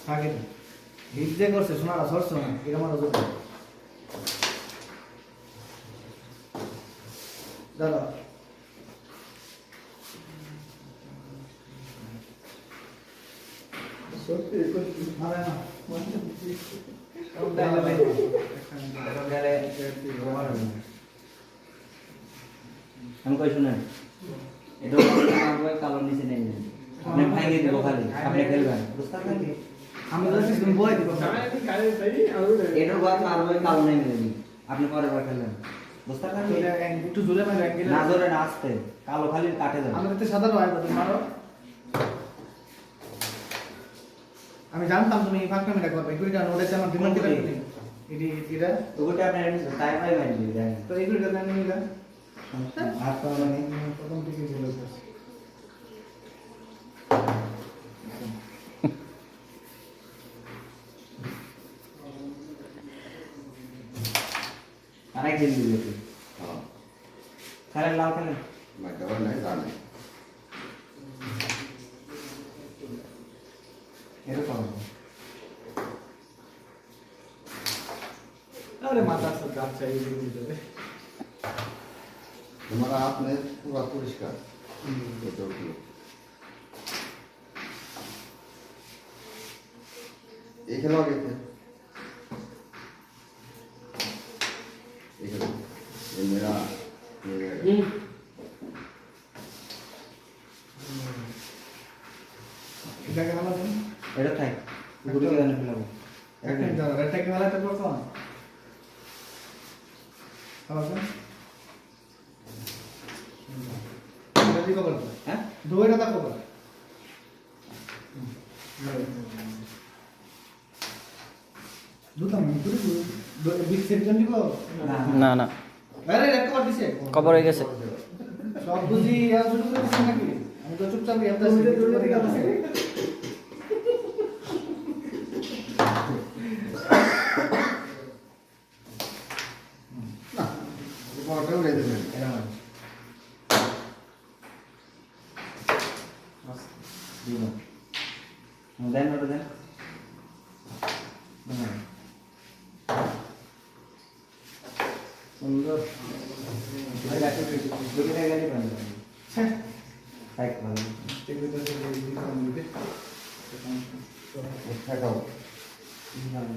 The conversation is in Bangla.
থাকে না হিট যে করছে সোনারা সরছে না এটা আমার ওজন দাদা সত্যি মারে না আমি কই শুনেন এটা কালো নিচে নেই আপনি ভাঙিয়ে দিব খালি আপনি খেলবেন বুঝতে পারলেন আমি বলছি তুমি বই দিব এটার বাদ মারবো কালো নেই মিলে আপনি পরের বার খেলবেন বুঝতে পারলেন একটু জোরে মারো অ্যাঙ্গেল না জোরে না আসতে কালো খালি কাটে দেন আমি তো সাদা রয় তুমি মারো আমি জানতাম তুমি ফাঁক কামিটা করবে এগুলিটা নোডেতে আমার ডিমান্ড দিতে পারি এটি এটা ওটা আপনি টাইম টাইম মারি দিবেন তো এগুলিটা জানি নিলা আর তো মানে প্রথম থেকে বলেছে আরেক দিন দিবে খেলেন লাল খেলেন মাইকাবার নাই জানে এরকম अरे माता सब गाछ चाहिए दे तुम्हारा आपने पूरा पुरस्कार तो एक लोग थे ये मेरा এটা কে বলা তুমি এটা থাক গুড়ি কে জানে ফেলাবো একটা দাও এটা কে বলা তো করছো না আবার এটা দিকে বল হ্যাঁ দুইটা তা করবা দুটা মিনিট দুই বিগ সেকশন দিব না না আরে রেকর্ড দিছে কবর হয়ে গেছে সব বুঝি আর শুরু করে দিছেন নাকি আমি তো চুপচাপ ইয়াতে আছি করে গেছে না বড়টা উড়ে দেবেন এরকম দিব দেন ওটা দেন সুন্দর দুটো গাড়ি বানাবেন সাইড ভালো দেখাও ভালো